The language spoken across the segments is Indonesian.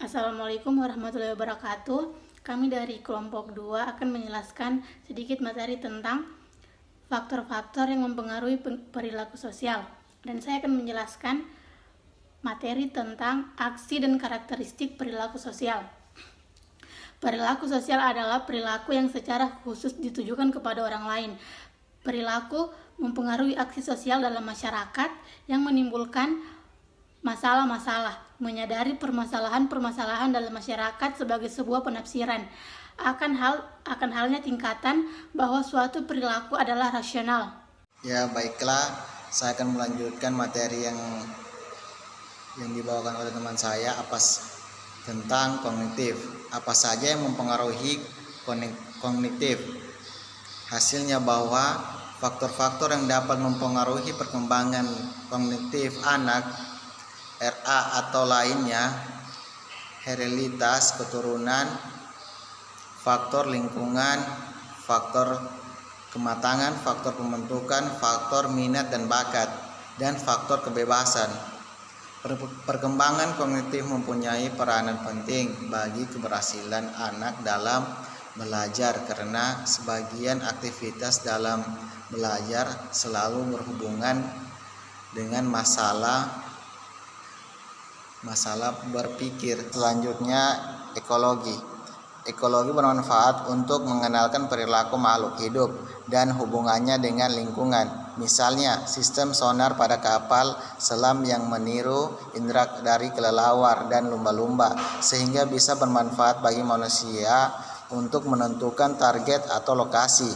Assalamualaikum warahmatullahi wabarakatuh. Kami dari kelompok 2 akan menjelaskan sedikit materi tentang faktor-faktor yang mempengaruhi perilaku sosial. Dan saya akan menjelaskan materi tentang aksi dan karakteristik perilaku sosial. Perilaku sosial adalah perilaku yang secara khusus ditujukan kepada orang lain. Perilaku mempengaruhi aksi sosial dalam masyarakat yang menimbulkan masalah-masalah. Menyadari permasalahan-permasalahan dalam masyarakat sebagai sebuah penafsiran akan halnya tingkatan bahwa suatu perilaku adalah rasional. Ya, baiklah, saya akan melanjutkan materi yang dibawakan oleh teman saya tentang kognitif. Apa saja yang mempengaruhi kognitif? Hasilnya bahwa faktor-faktor yang dapat mempengaruhi perkembangan kognitif anak RA atau lainnya, hereditas, keturunan, faktor lingkungan, faktor kematangan, faktor pembentukan, faktor minat dan bakat, dan faktor kebebasan. Perkembangan kognitif mempunyai peranan penting bagi keberhasilan anak dalam belajar karena sebagian aktivitas dalam belajar selalu berhubungan dengan masalah berpikir. Selanjutnya, ekologi. Ekologi bermanfaat untuk mengenalkan perilaku makhluk hidup dan hubungannya dengan lingkungan. Misalnya, sistem sonar pada kapal selam yang meniru indera dari kelelawar dan lumba-lumba sehingga bisa bermanfaat bagi manusia untuk menentukan target atau lokasi.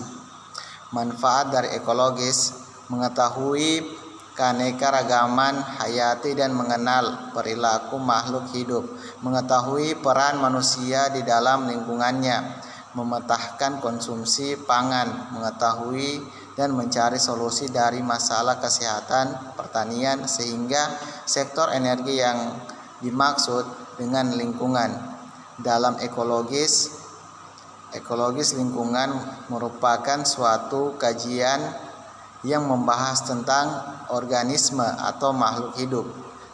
Manfaat dari ekologis: mengetahui keanekaragaman hayati dan mengenal perilaku makhluk hidup, mengetahui peran manusia di dalam lingkungannya, memetakan konsumsi pangan, mengetahui dan mencari solusi dari masalah kesehatan pertanian sehingga sektor energi yang dimaksud dengan lingkungan. Dalam ekologis lingkungan merupakan suatu kajian yang membahas tentang organisme atau makhluk hidup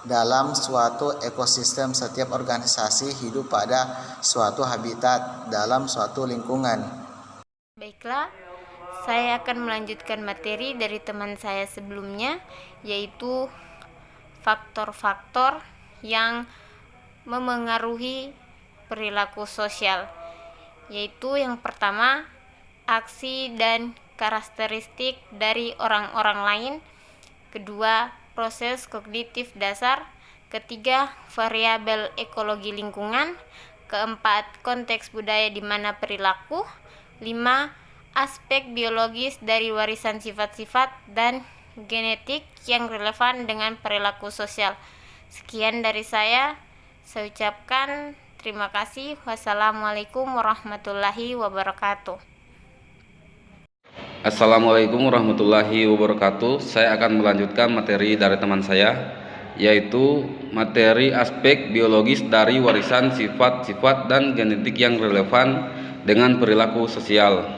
dalam suatu ekosistem. Setiap organisasi hidup pada suatu habitat dalam suatu lingkungan. Baiklah, saya akan melanjutkan materi dari teman saya sebelumnya, yaitu faktor-faktor yang memengaruhi perilaku sosial. Yaitu yang pertama, aksi dan karakteristik dari orang-orang lain. Kedua, proses kognitif dasar. Ketiga, variabel ekologi lingkungan. Keempat, konteks budaya di mana perilaku. 5. Aspek biologis dari warisan sifat-sifat dan genetik yang relevan dengan perilaku sosial. Sekian dari saya ucapkan terima kasih. Wassalamualaikum warahmatullahi wabarakatuh. Assalamualaikum warahmatullahi wabarakatuh. Saya akan melanjutkan materi dari teman saya, yaitu materi aspek biologis dari warisan sifat-sifat dan genetik yang relevan dengan perilaku sosial.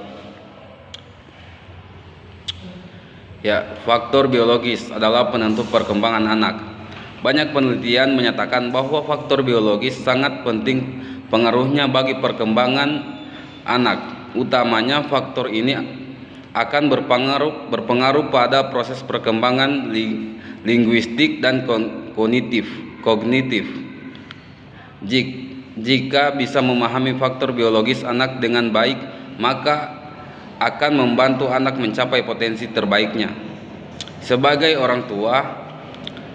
Ya, faktor biologis adalah penentu perkembangan anak. Banyak penelitian menyatakan bahwa faktor biologis sangat penting pengaruhnya bagi perkembangan anak. Utamanya faktor ini akan berpengaruh pada proses perkembangan linguistik dan kognitif. Jika bisa memahami faktor biologis anak dengan baik, maka akan membantu anak mencapai potensi terbaiknya. Sebagai orang tua,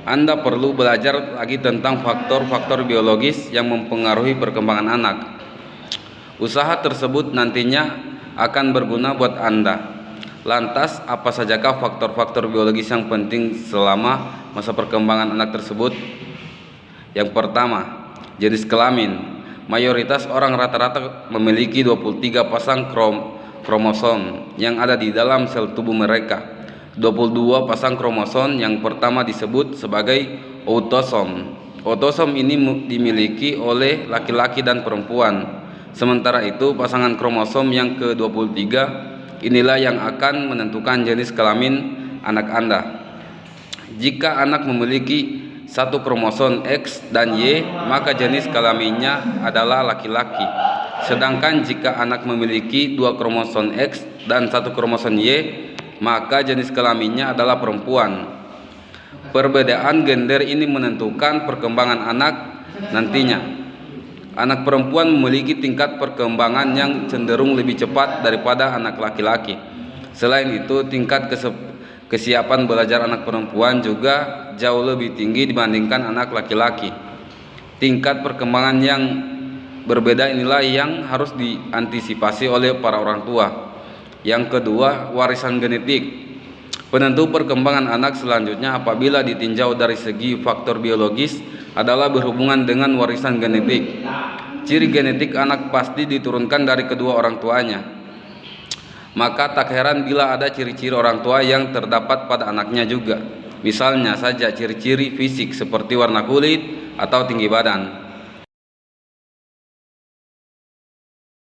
Anda perlu belajar lagi tentang faktor-faktor biologis yang mempengaruhi perkembangan anak. Usaha tersebut nantinya akan berguna buat Anda. Lantas, apa sajakah faktor-faktor biologis yang penting selama masa perkembangan anak tersebut? Yang pertama, jenis kelamin. Mayoritas orang rata-rata memiliki 23 pasang kromosom yang ada di dalam sel tubuh mereka. 22 pasang kromosom yang pertama disebut sebagai autosom. Autosom ini dimiliki oleh laki-laki dan perempuan. Sementara itu, pasangan kromosom yang ke-23 inilah yang akan menentukan jenis kelamin anak Anda. Jika anak memiliki satu kromosom X dan Y, maka jenis kelaminnya adalah laki-laki. Sedangkan jika anak memiliki 2 kromosom X dan 1 kromosom Y, maka jenis kelaminnya adalah perempuan. Perbedaan gender ini menentukan perkembangan anak nantinya. Anak perempuan memiliki tingkat perkembangan yang cenderung lebih cepat daripada anak laki-laki. Selain itu, tingkat kesiapan belajar anak perempuan juga jauh lebih tinggi dibandingkan anak laki-laki. Tingkat perkembangan yang berbeda inilah yang harus diantisipasi oleh para orang tua. Yang kedua, warisan genetik. Penentu perkembangan anak selanjutnya apabila ditinjau dari segi faktor biologis adalah berhubungan dengan warisan genetik. Ciri genetik anak pasti diturunkan dari kedua orang tuanya. Maka tak heran bila ada ciri-ciri orang tua yang terdapat pada anaknya juga. Misalnya saja ciri-ciri fisik seperti warna kulit atau tinggi badan.